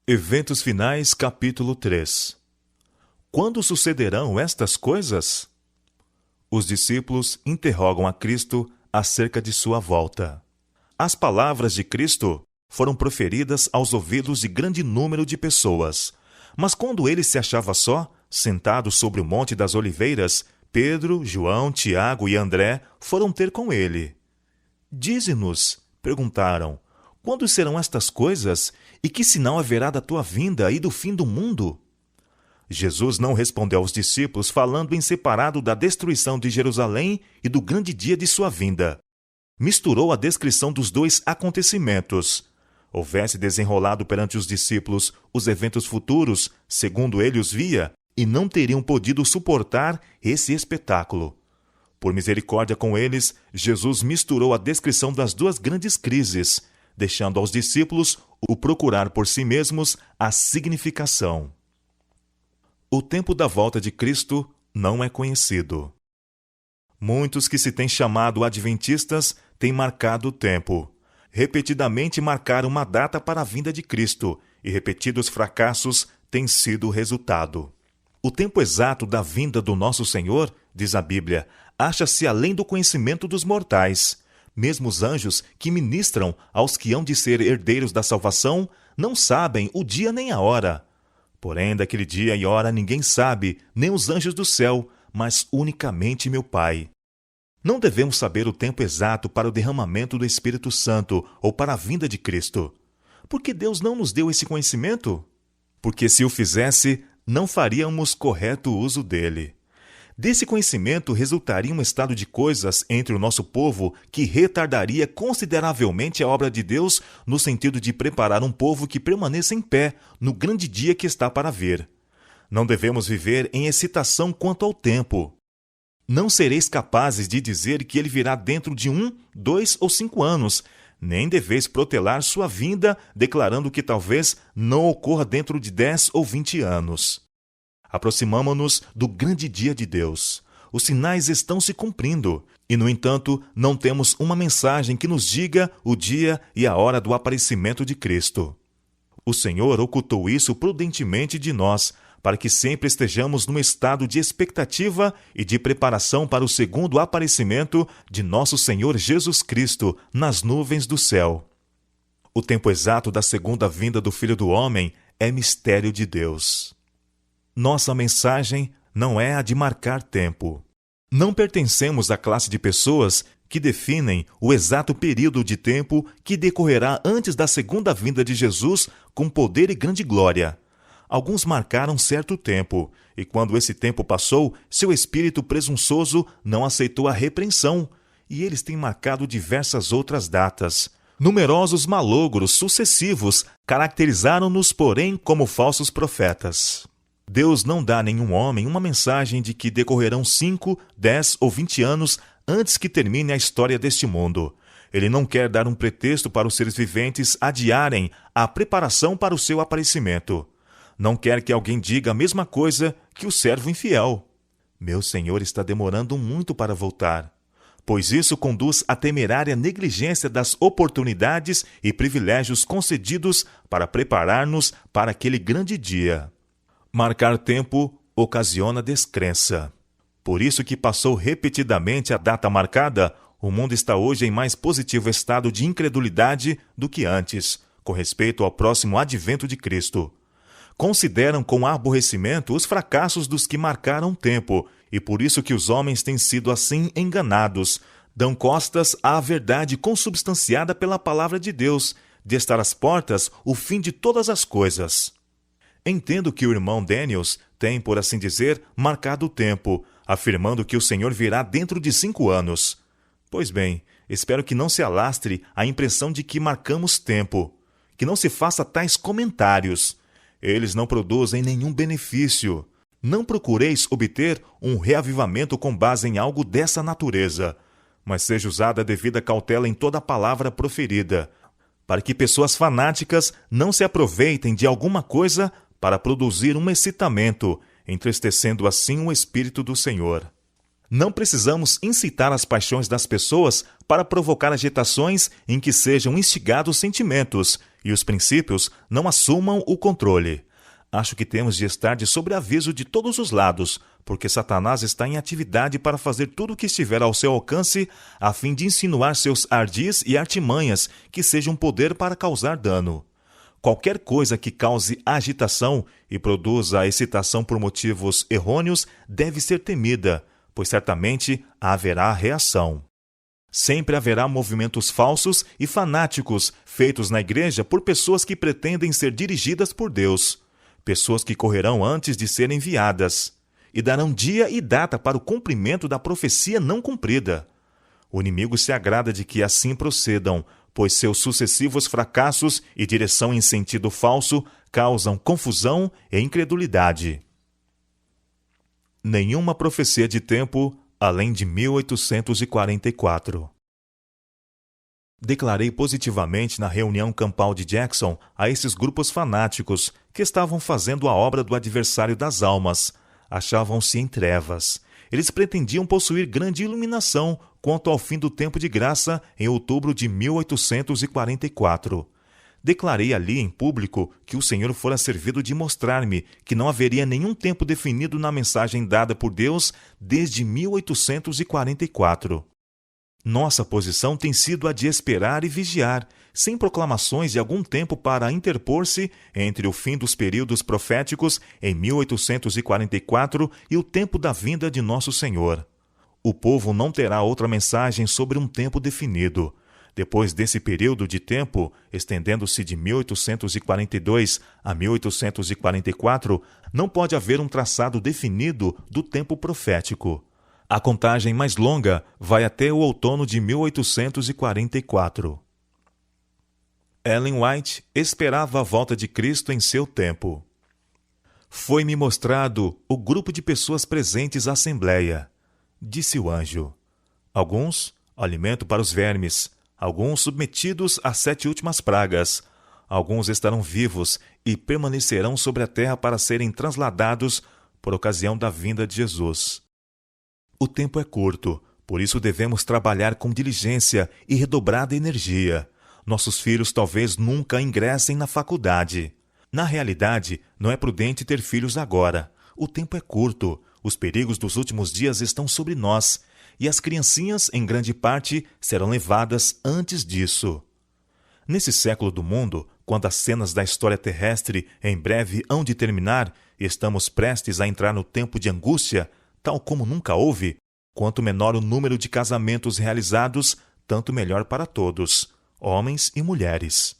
Eventos finais, capítulo 3. Quando sucederão estas coisas? Os discípulos interrogam a Cristo acerca de sua volta. As palavras de Cristo foram proferidas aos ouvidos de grande número de pessoas. Mas quando ele se achava só, sentado sobre o Monte das Oliveiras, Pedro, João, Tiago e André foram ter com ele. Dize-nos, perguntaram, quando serão estas coisas? E que sinal haverá da tua vinda e do fim do mundo? Jesus não respondeu aos discípulos falando em separado da destruição de Jerusalém e do grande dia de sua vinda. Misturou a descrição dos dois acontecimentos. Houvesse desenrolado perante os discípulos os eventos futuros, segundo ele os via, e não teriam podido suportar esse espetáculo. Por misericórdia com eles, Jesus misturou a descrição das duas grandes crises, deixando aos discípulos o procurar por si mesmos a significação. O tempo da volta de Cristo não é conhecido. Muitos que se têm chamado adventistas têm marcado o tempo. Repetidamente marcaram uma data para a vinda de Cristo, e repetidos fracassos têm sido o resultado. O tempo exato da vinda do nosso Senhor, diz a Bíblia, acha-se além do conhecimento dos mortais. Mesmo os anjos que ministram aos que hão de ser herdeiros da salvação não sabem o dia nem a hora. Porém, daquele dia e hora ninguém sabe, nem os anjos do céu, mas unicamente meu Pai. Não devemos saber o tempo exato para o derramamento do Espírito Santo ou para a vinda de Cristo. Por que Deus não nos deu esse conhecimento? Porque se o fizesse, não faríamos correto uso dele. Desse conhecimento resultaria um estado de coisas entre o nosso povo que retardaria consideravelmente a obra de Deus no sentido de preparar um povo que permaneça em pé no grande dia que está para vir. Não devemos viver em excitação quanto ao tempo. Não sereis capazes de dizer que ele virá dentro de 1, 2 ou 5 anos, nem deveis protelar sua vinda, declarando que talvez não ocorra dentro de 10 ou 20 anos. Aproximamo-nos do grande dia de Deus. Os sinais estão se cumprindo, e, no entanto, não temos uma mensagem que nos diga o dia e a hora do aparecimento de Cristo. O Senhor ocultou isso prudentemente de nós, para que sempre estejamos num estado de expectativa e de preparação para o segundo aparecimento de nosso Senhor Jesus Cristo nas nuvens do céu. O tempo exato da segunda vinda do Filho do Homem é mistério de Deus. Nossa mensagem não é a de marcar tempo. Não pertencemos à classe de pessoas que definem o exato período de tempo que decorrerá antes da segunda vinda de Jesus com poder e grande glória. Alguns marcaram certo tempo, e quando esse tempo passou, seu espírito presunçoso não aceitou a repreensão, e eles têm marcado diversas outras datas. Numerosos malogros sucessivos caracterizaram-nos, porém, como falsos profetas. Deus não dá a nenhum homem uma mensagem de que decorrerão 5, 10 ou 20 anos antes que termine a história deste mundo. Ele não quer dar um pretexto para os seres viventes adiarem a preparação para o seu aparecimento. Não quer que alguém diga a mesma coisa que o servo infiel. Meu Senhor está demorando muito para voltar, pois isso conduz à temerária negligência das oportunidades e privilégios concedidos para preparar-nos para aquele grande dia. Marcar tempo ocasiona descrença. Por isso que passou repetidamente a data marcada, o mundo está hoje em mais positivo estado de incredulidade do que antes, com respeito ao próximo advento de Cristo. Consideram com aborrecimento os fracassos dos que marcaram tempo, e por isso que os homens têm sido assim enganados, dão costas à verdade consubstanciada pela palavra de Deus, de estar às portas o fim de todas as coisas. Entendo que o irmão Daniels tem, por assim dizer, marcado o tempo, afirmando que o Senhor virá dentro de 5 anos. Pois bem, espero que não se alastre a impressão de que marcamos tempo, que não se faça tais comentários. Eles não produzem nenhum benefício. Não procureis obter um reavivamento com base em algo dessa natureza, mas seja usada a devida cautela em toda a palavra proferida, para que pessoas fanáticas não se aproveitem de alguma coisa para produzir um excitamento, entristecendo assim o Espírito do Senhor. Não precisamos incitar as paixões das pessoas para provocar agitações em que sejam instigados sentimentos e os princípios não assumam o controle. Acho que temos de estar de sobreaviso de todos os lados, porque Satanás está em atividade para fazer tudo o que estiver ao seu alcance, a fim de insinuar seus ardis e artimanhas que sejam poder para causar dano. Qualquer coisa que cause agitação e produza excitação por motivos errôneos deve ser temida, pois certamente haverá reação. Sempre haverá movimentos falsos e fanáticos feitos na igreja por pessoas que pretendem ser dirigidas por Deus, pessoas que correrão antes de serem enviadas e darão dia e data para o cumprimento da profecia não cumprida. O inimigo se agrada de que assim procedam, pois seus sucessivos fracassos e direção em sentido falso causam confusão e incredulidade. Nenhuma profecia de tempo além de 1844. Declarei positivamente na reunião campal de Jackson a esses grupos fanáticos que estavam fazendo a obra do adversário das almas. Achavam-se em trevas. Eles pretendiam possuir grande iluminação quanto ao fim do tempo de graça em outubro de 1844. Declarei ali em público que o Senhor fora servido de mostrar-me que não haveria nenhum tempo definido na mensagem dada por Deus desde 1844. Nossa posição tem sido a de esperar e vigiar, sem proclamações de algum tempo para interpor-se entre o fim dos períodos proféticos em 1844 e o tempo da vinda de nosso Senhor. O povo não terá outra mensagem sobre um tempo definido. Depois desse período de tempo, estendendo-se de 1842 a 1844, não pode haver um traçado definido do tempo profético. A contagem mais longa vai até o outono de 1844. Ellen White esperava a volta de Cristo em seu tempo. Foi-me mostrado o grupo de pessoas presentes à assembleia, disse o anjo. Alguns, alimento para os vermes, alguns submetidos às 7 últimas pragas, alguns estarão vivos e permanecerão sobre a terra para serem transladados por ocasião da vinda de Jesus. O tempo é curto, por isso devemos trabalhar com diligência e redobrada energia. Nossos filhos talvez nunca ingressem na faculdade. Na realidade, não é prudente ter filhos agora. O tempo é curto, os perigos dos últimos dias estão sobre nós, e as criancinhas, em grande parte, serão levadas antes disso. Nesse século do mundo, quando as cenas da história terrestre em breve hão de terminar e estamos prestes a entrar no tempo de angústia, tal como nunca houve, quanto menor o número de casamentos realizados, tanto melhor para todos, homens e mulheres.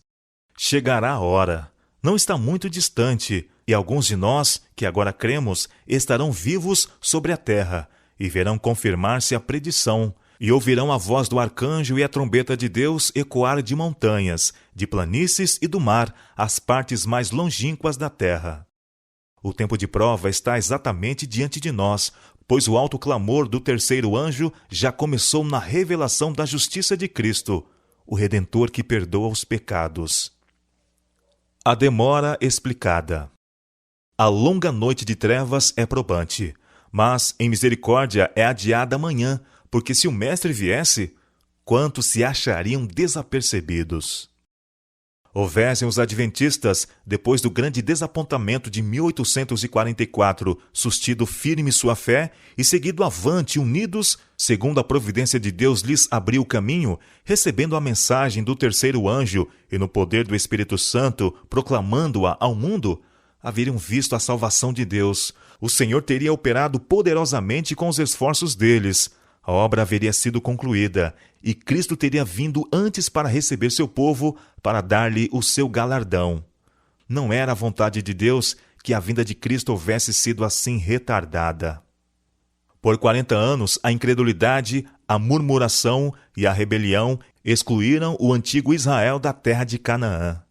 Chegará a hora, não está muito distante, e alguns de nós, que agora cremos, estarão vivos sobre a terra, e verão confirmar-se a predição, e ouvirão a voz do arcanjo e a trombeta de Deus ecoar de montanhas, de planícies e do mar, às partes mais longínquas da terra. O tempo de prova está exatamente diante de nós, pois o alto clamor do terceiro anjo já começou na revelação da justiça de Cristo, o Redentor que perdoa os pecados. A demora explicada. A longa noite de trevas é probante, mas em misericórdia é adiada amanhã, porque se o Mestre viesse, quantos se achariam desapercebidos? Houvessem os adventistas, depois do grande desapontamento de 1844, sustido firme sua fé e seguido avante unidos, segundo a providência de Deus lhes abriu o caminho, recebendo a mensagem do terceiro anjo e no poder do Espírito Santo, proclamando-a ao mundo, haveriam visto a salvação de Deus. O Senhor teria operado poderosamente com os esforços deles. A obra haveria sido concluída, e Cristo teria vindo antes para receber seu povo, para dar-lhe o seu galardão. Não era a vontade de Deus que a vinda de Cristo houvesse sido assim retardada. Por 40 anos, a incredulidade, a murmuração e a rebelião excluíram o antigo Israel da terra de Canaã.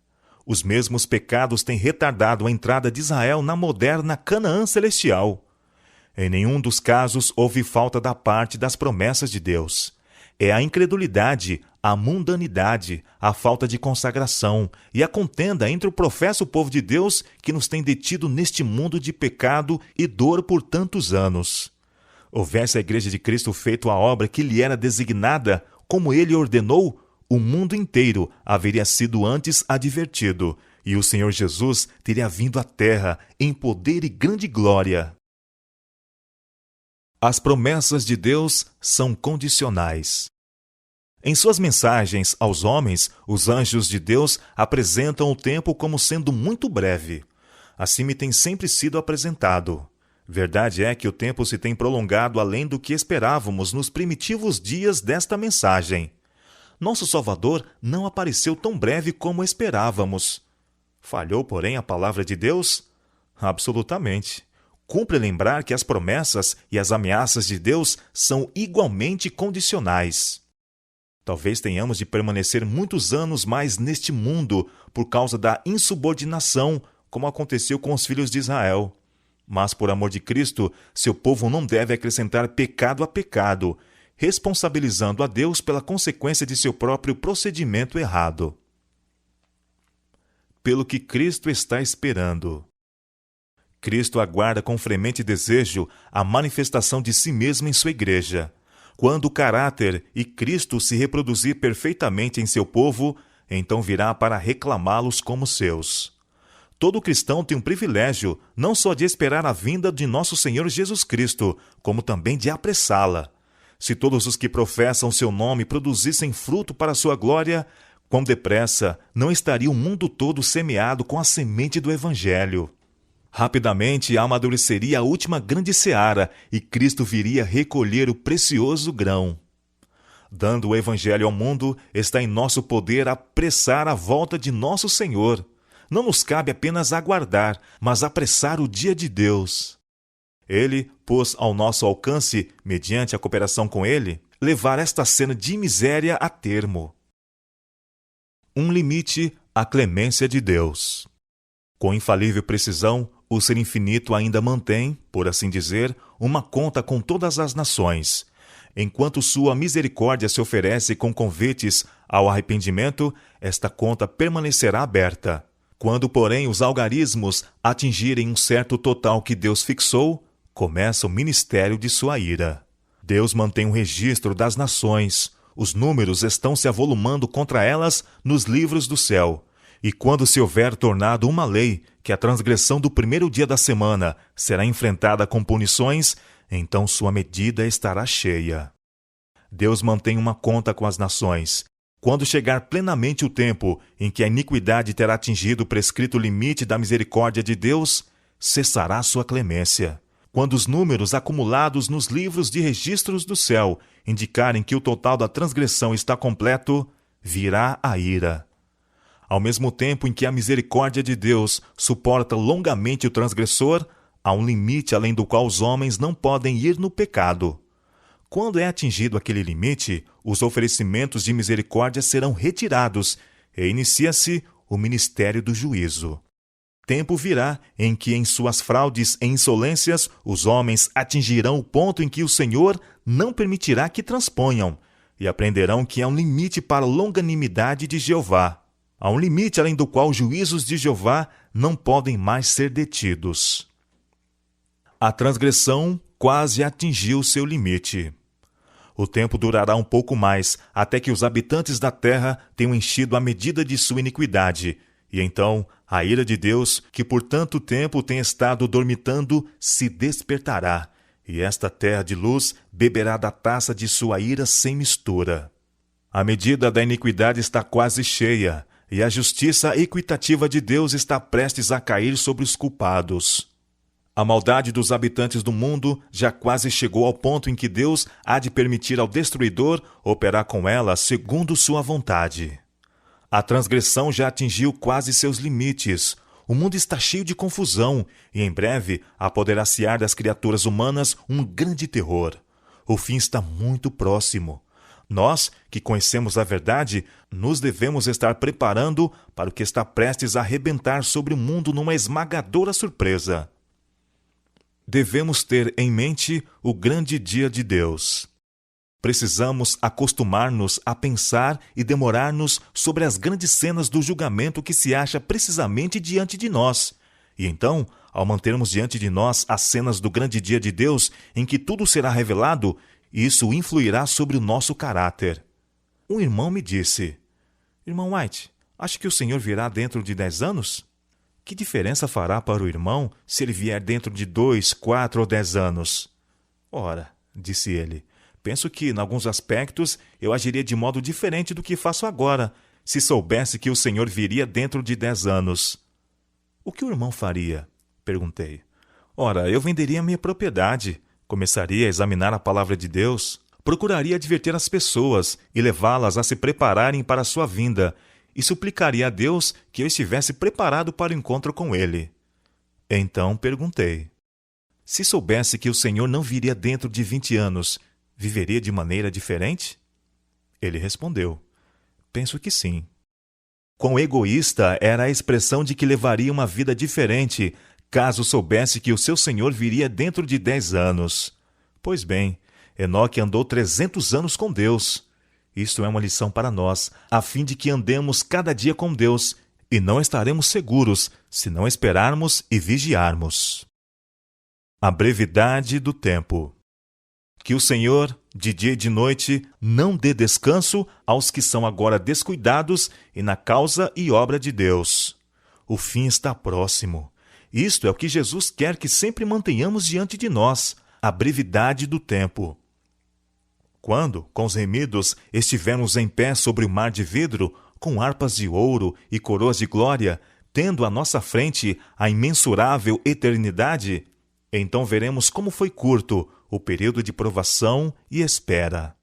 Os mesmos pecados têm retardado a entrada de Israel na moderna Canaã celestial. Em nenhum dos casos houve falta da parte das promessas de Deus. É a incredulidade, a mundanidade, a falta de consagração e a contenda entre o professo povo de Deus que nos tem detido neste mundo de pecado e dor por tantos anos. Houvesse a Igreja de Cristo feito a obra que lhe era designada, como ele ordenou, o mundo inteiro haveria sido antes advertido, e o Senhor Jesus teria vindo à terra em poder e grande glória. As promessas de Deus são condicionais. Em suas mensagens aos homens, os anjos de Deus apresentam o tempo como sendo muito breve. Assim me tem sempre sido apresentado. Verdade é que o tempo se tem prolongado além do que esperávamos nos primitivos dias desta mensagem. Nosso Salvador não apareceu tão breve como esperávamos. Falhou, porém, a palavra de Deus? Absolutamente. Cumpre lembrar que as promessas e as ameaças de Deus são igualmente condicionais. Talvez tenhamos de permanecer muitos anos mais neste mundo por causa da insubordinação, como aconteceu com os filhos de Israel. Mas, por amor de Cristo, seu povo não deve acrescentar pecado a pecado, responsabilizando a Deus pela consequência de seu próprio procedimento errado. Pelo que Cristo está esperando. Cristo aguarda com fremente desejo a manifestação de si mesmo em sua igreja. Quando o caráter e Cristo se reproduzir perfeitamente em seu povo, então virá para reclamá-los como seus. Todo cristão tem um privilégio não só de esperar a vinda de nosso Senhor Jesus Cristo, como também de apressá-la. Se todos os que professam seu nome produzissem fruto para sua glória, quão depressa não estaria o mundo todo semeado com a semente do Evangelho. Rapidamente amadureceria a última grande seara e Cristo viria recolher o precioso grão. Dando o Evangelho ao mundo, está em nosso poder apressar a volta de nosso Senhor. Não nos cabe apenas aguardar, mas apressar o dia de Deus. Ele pôs ao nosso alcance, mediante a cooperação com Ele, levar esta cena de miséria a termo. Um limite à clemência de Deus. Com infalível precisão, o Ser Infinito ainda mantém, por assim dizer, uma conta com todas as nações. Enquanto sua misericórdia se oferece com convites ao arrependimento, esta conta permanecerá aberta. Quando, porém, os algarismos atingirem um certo total que Deus fixou, começa o ministério de sua ira. Deus mantém um registro das nações. Os números estão se avolumando contra elas nos livros do céu. E quando se houver tornado uma lei que a transgressão do primeiro dia da semana será enfrentada com punições, então sua medida estará cheia. Deus mantém uma conta com as nações. Quando chegar plenamente o tempo em que a iniquidade terá atingido o prescrito limite da misericórdia de Deus, cessará sua clemência. Quando os números acumulados nos livros de registros do céu indicarem que o total da transgressão está completo, virá a ira. Ao mesmo tempo em que a misericórdia de Deus suporta longamente o transgressor, há um limite além do qual os homens não podem ir no pecado. Quando é atingido aquele limite, os oferecimentos de misericórdia serão retirados e inicia-se o ministério do juízo. Tempo virá em que, em suas fraudes e insolências, os homens atingirão o ponto em que o Senhor não permitirá que transponham, e aprenderão que há um limite para a longanimidade de Jeová. Há um limite além do qual os juízos de Jeová não podem mais ser detidos. A transgressão quase atingiu seu limite. O tempo durará um pouco mais, até que os habitantes da terra tenham enchido a medida de sua iniquidade, e então a ira de Deus, que por tanto tempo tem estado dormitando, se despertará, e esta terra de luz beberá da taça de sua ira sem mistura. A medida da iniquidade está quase cheia, e a justiça equitativa de Deus está prestes a cair sobre os culpados. A maldade dos habitantes do mundo já quase chegou ao ponto em que Deus há de permitir ao destruidor operar com ela segundo sua vontade. A transgressão já atingiu quase seus limites. O mundo está cheio de confusão, e em breve apoderar-se-á das criaturas humanas um grande terror. O fim está muito próximo. Nós, que conhecemos a verdade, nos devemos estar preparando para o que está prestes a arrebentar sobre o mundo numa esmagadora surpresa. Devemos ter em mente o grande dia de Deus. Precisamos acostumar-nos a pensar e demorar-nos sobre as grandes cenas do julgamento que se acha precisamente diante de nós. E então, Ao mantermos diante de nós as cenas do grande dia de Deus, em que tudo será revelado, isso influirá sobre o nosso caráter. Um irmão me disse: Irmão White, acha que o Senhor virá dentro de 10 anos? Que diferença fará para o irmão se ele vier dentro de 2, 4 ou 10 anos? Ora, disse ele, penso que, em alguns aspectos, eu agiria de modo diferente do que faço agora, se soubesse que o Senhor viria dentro de 10 anos. O que o irmão faria? Perguntei. Ora, eu venderia minha propriedade, começaria a examinar a palavra de Deus, procuraria advertir as pessoas e levá-las a se prepararem para a sua vinda, e suplicaria a Deus que eu estivesse preparado para o encontro com ele. Então perguntei: se soubesse que o Senhor não viria dentro de 20 anos, viveria de maneira diferente? Ele respondeu: penso que sim. Quão egoísta era a expressão de que levaria uma vida diferente, caso soubesse que o seu Senhor viria dentro de 10 anos. Pois bem, Enoque andou 300 anos com Deus. Isto é uma lição para nós, a fim de que andemos cada dia com Deus, e não estaremos seguros se não esperarmos e vigiarmos. A brevidade do tempo. Que o Senhor, de dia e de noite, não dê descanso aos que são agora descuidados e na causa e obra de Deus. O fim está próximo. Isto é o que Jesus quer que sempre mantenhamos diante de nós, a brevidade do tempo. Quando, com os remidos, estivermos em pé sobre o mar de vidro, com harpas de ouro e coroas de glória, tendo à nossa frente a imensurável eternidade, então veremos como foi curto o período de provação e espera.